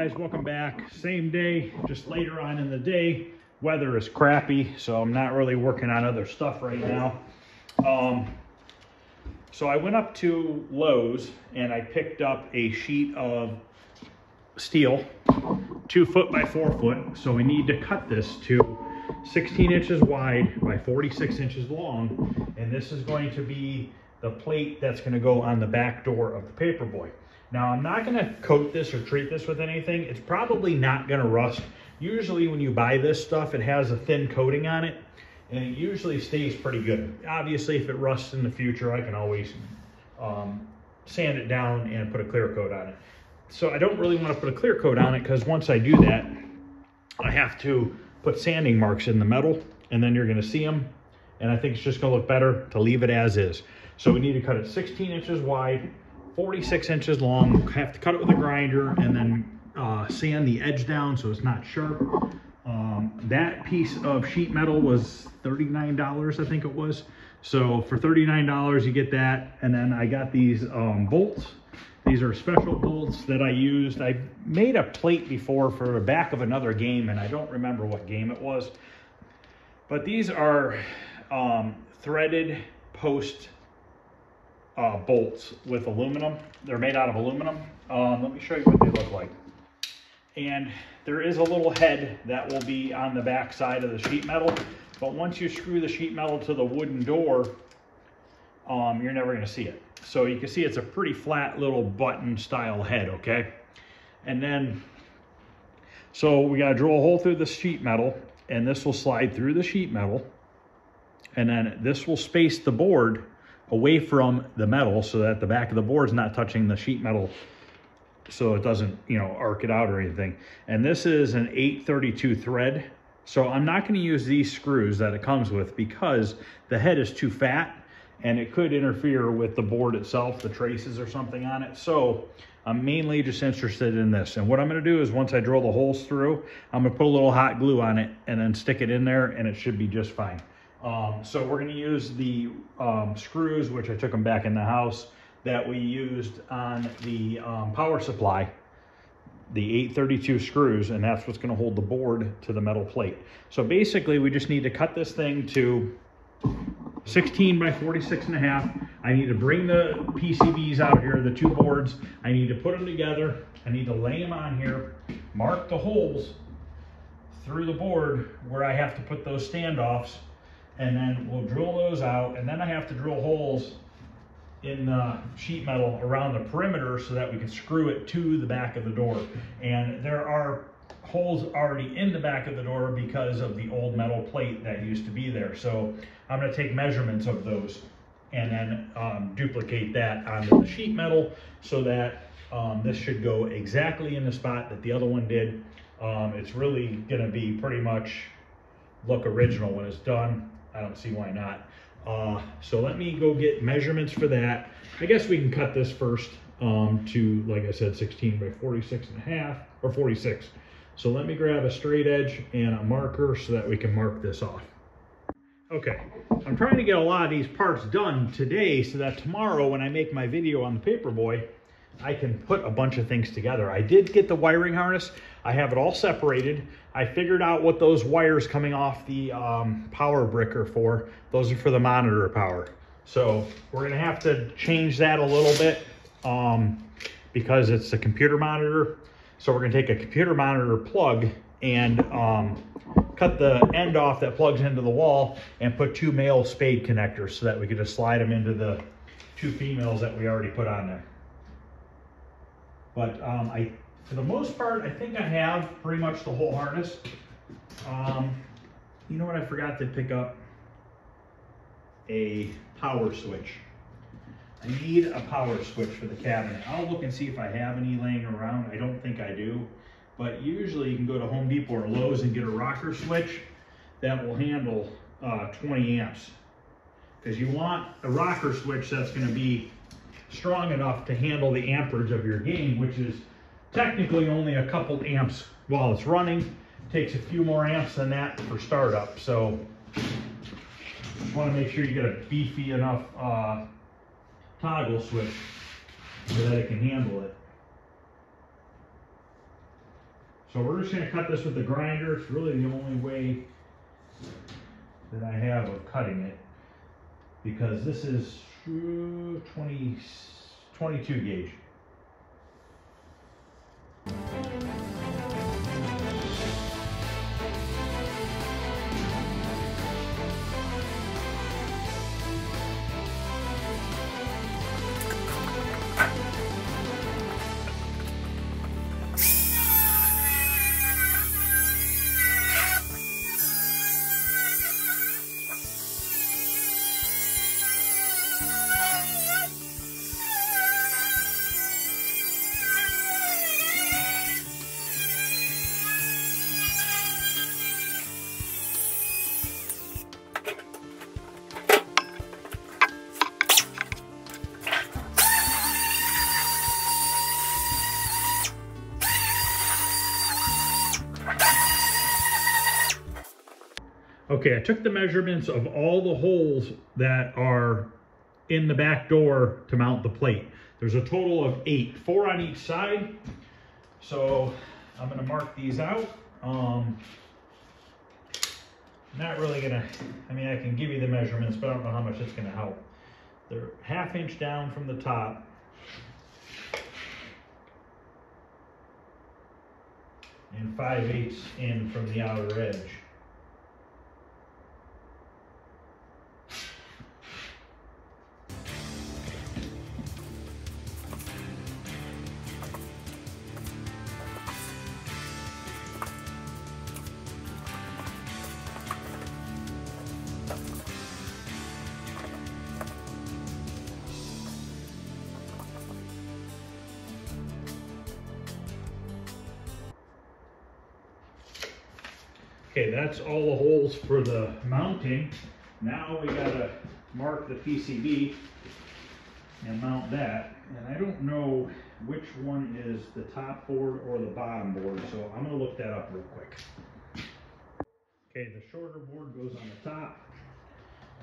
guys, welcome back. Same day, just later on in the day. Weather is crappy, so I'm not really working on other stuff right now. So I went up to Lowe's and I picked up a sheet of steel, 2 foot by 4 foot. So we need to cut this to 16 inches wide by 46 inches long. And this is going to be the plate that's going to go on the back door of the Paperboy. Now, I'm not going to coat this or treat this with anything. It's probably not going to rust. Usually when you buy this stuff, it has a thin coating on it, and it usually stays pretty good. Obviously, if it rusts in the future, I can always sand it down and put a clear coat on it. So I don't really want to put a clear coat on it because once I do that, I have to put sanding marks in the metal, and then you're going to see them, and I think it's just going to look better to leave it as is. So we need to cut it 16 inches wide, 46 inches long. Have to cut it with a grinder and then sand the edge down so it's not sharp. That piece of sheet metal was $39, I think it was. So for $39 you get that, and then I got these bolts. These are special bolts that I used. I made a plate before for the back of another game, and I don't remember what game it was. But these are threaded post bolts with aluminum. They're made out of aluminum. Let me show you what they look like. And there is a little head that will be on the back side of the sheet metal, but once you screw the sheet metal to the wooden door, you're never going to see it. So you can see it's a pretty flat little button style head, okay? And then, so we got to drill a hole through the sheet metal, and this will slide through the sheet metal, and then this will space the board away from the metal so that the back of the board is not touching the sheet metal, so it doesn't, you know, arc it out or anything. And this is an 832 thread. So I'm not going to use these screws that it comes with because the head is too fat and it could interfere with the board itself, the traces or something on it. So I'm mainly just interested in this. And what I'm going to do is once I drill the holes through, I'm going to put a little hot glue on it and then stick it in there, and it should be just fine. So we're going to use the screws, which I took them back in the house, that we used on the power supply, the 832 screws, and that's what's going to hold the board to the metal plate. So basically we just need to cut this thing to 16 by 46 and a half. I need to bring the PCBs out here, the 2 boards. I need to put them together. I need to lay them on here, mark the holes through the board where I have to put those standoffs, and then we'll drill those out. And then I have to drill holes in the sheet metal around the perimeter so that we can screw it to the back of the door. And there are holes already in the back of the door because of the old metal plate that used to be there. So I'm going to take measurements of those and then duplicate that onto the sheet metal so that this should go exactly in the spot that the other one did. It's really going to be pretty much look original when it's done. I don't see why not. So let me go get measurements for that. I guess we can cut this first to, like I said, 16 by 46 and a half, or 46. So let me grab a straight edge and a marker so that we can mark this off. Okay, I'm trying to get a lot of these parts done today so that tomorrow when I make my video on the Paperboy, I can put a bunch of things together. I did get the wiring harness. I have it all separated. I figured out what those wires coming off the power brick are for. Those are for the monitor power. So we're gonna have to change that a little bit because it's a computer monitor. So we're gonna take a computer monitor plug and cut the end off that plugs into the wall and put 2 male spade connectors so that we can just slide them into the 2 females that we already put on there. But for the most part, I think I have pretty much the whole harness. You know what I forgot to pick up? A power switch. I need a power switch for the cabinet. I'll look and see if I have any laying around. I don't think I do. But usually you can go to Home Depot or Lowe's and get a rocker switch that will handle 20 amps. Because you want a rocker switch that's going to be strong enough to handle the amperage of your game, which is technically only a couple amps while it's running. It takes a few more amps than that for startup. So you want to make sure you get a beefy enough toggle switch so that it can handle it. So we're just gonna cut this with the grinder. It's really the only way that I have of cutting it, because this is 22 gauge. Okay, I took the measurements of all the holes that are in the back door to mount the plate. There's a total of 8, 4 on each side. So I'm gonna mark these out. Not really gonna, I mean, I can give you the measurements, but I don't know how much it's gonna help. They're 1/2 inch down from the top. And 5/8 in from the outer edge. Okay, that's all the holes for the mounting. Now we gotta mark the PCB and mount that. And I don't know which one is the top board or the bottom board, so I'm gonna look that up real quick. Okay, the shorter board goes on the top,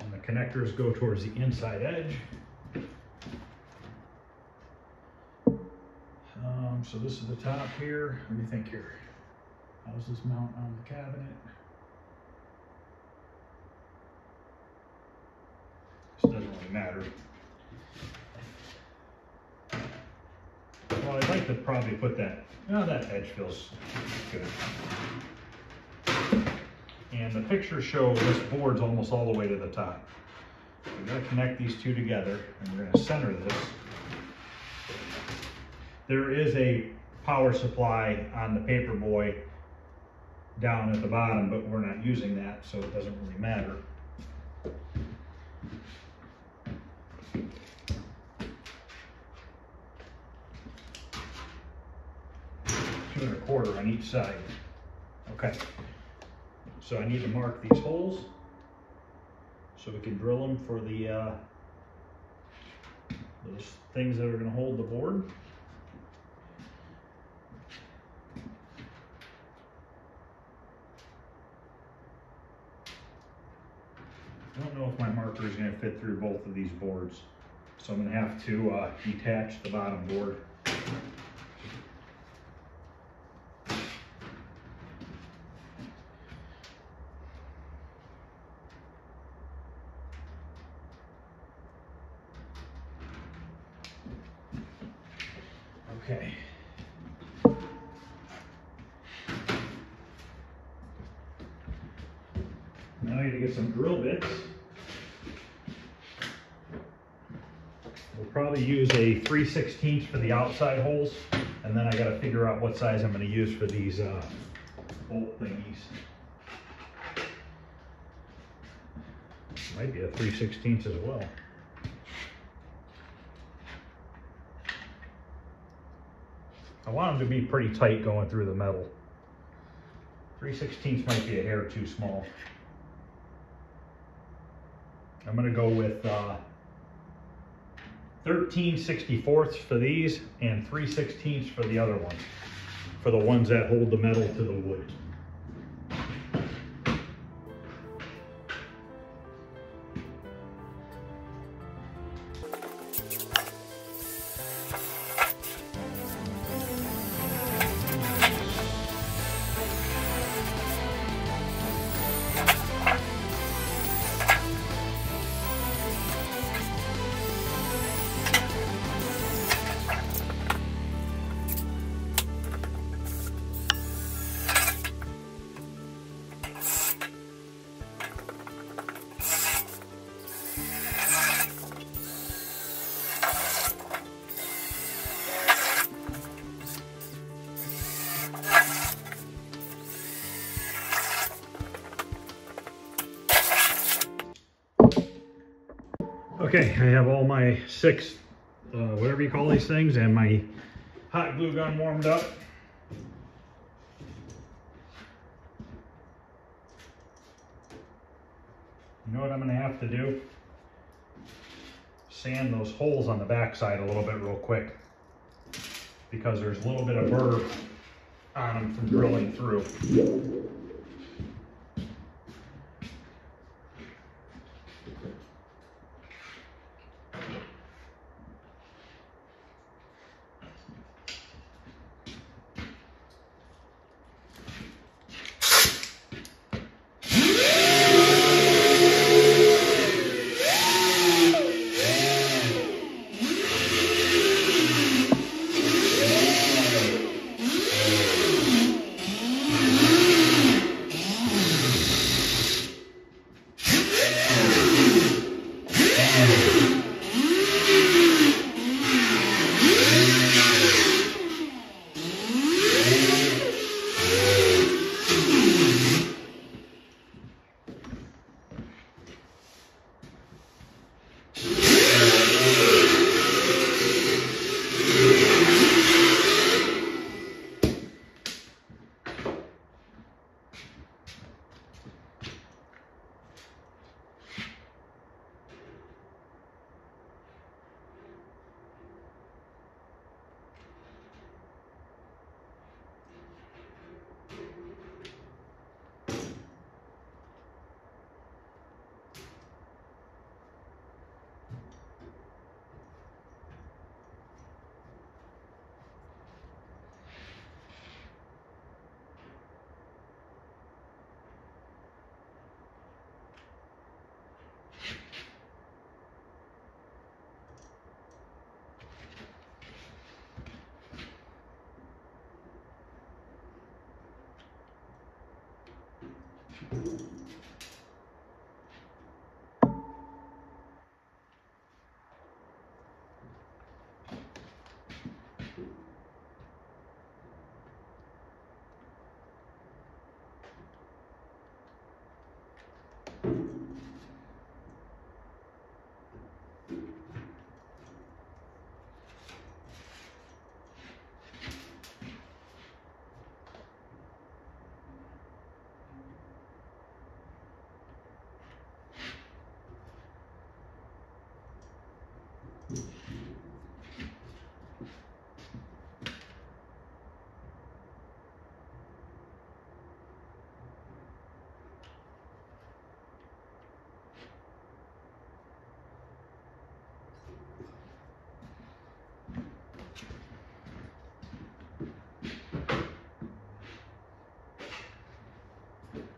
and the connectors go towards the inside edge. So this is the top here. What do you think here? How's this mount on the cabinet? This doesn't really matter. Well, I'd like to probably put that, that edge feels good. And the pictures show this board's almost all the way to the top. We're gonna connect these two together, and we're gonna center this. There is a power supply on the Paperboy down at the bottom, but we're not using that, so it doesn't really matter. Two 1/4 on each side. Okay, so I need to mark these holes so we can drill them for the those things that are going to hold the board. I don't know if my marker is going to fit through both of these boards, so I'm going to have to detach the bottom board. Okay. Now I need to get some drill bits. We'll probably use a 3/16 for the outside holes, and then I got to figure out what size I'm going to use for these bolt thingies. Might be a 3/16 as well. I want them to be pretty tight going through the metal. 3/16 might be a hair too small. I'm going to go with 13/64 for these and 3/16 for the other ones, for the ones that hold the metal to the wood. Okay, I have all my 6, whatever you call these things, and my hot glue gun warmed up. You know what I'm going to have to do? Sand those holes on the backside a little bit real quick, because there's a little bit of burr on them from drilling through.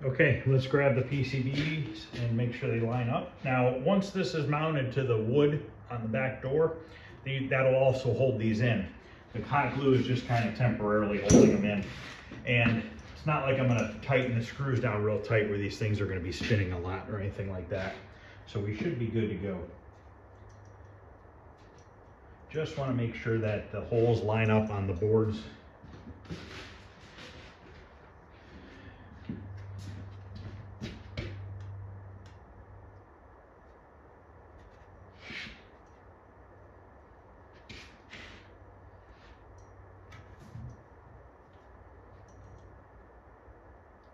Okay, let's grab the PCBs and make sure they line up. Now, once this is mounted to the wood on the back door, that'll also hold these in. The hot glue is just kind of temporarily holding them in. And it's not like I'm gonna tighten the screws down real tight where these things are gonna be spinning a lot or anything like that. So we should be good to go. Just wanna make sure that the holes line up on the boards.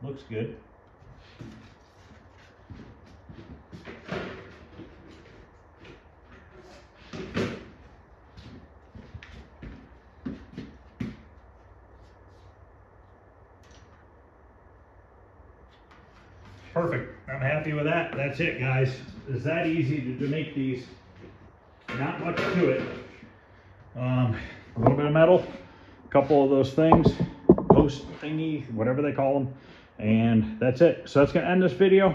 Looks good. Perfect. I'm happy with that. That's it, guys. It's that easy to make these. Not much to it. A little bit of metal, a couple of those things, post thingy, whatever they call them. And that's it. So that's going to end this video.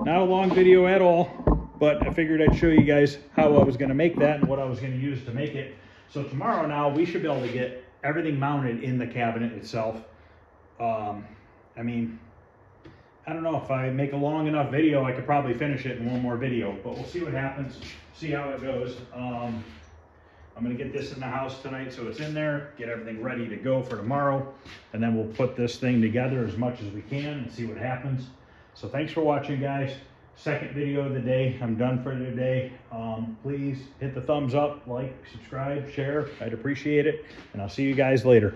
Not a long video at all, but I figured I'd show you guys how I was going to make that and what I was going to use to make it. So tomorrow now we should be able to get everything mounted in the cabinet itself. I mean, I don't know, if I make a long enough video, I could probably finish it in one more video, but we'll see what happens, see how it goes. I'm gonna get this in the house tonight so it's in there, get everything ready to go for tomorrow, and then we'll put this thing together as much as we can and see what happens. So thanks for watching, guys. Second video of the day. I'm done for today. Please hit the thumbs up, like, subscribe, share. I'd appreciate it. And I'll see you guys later.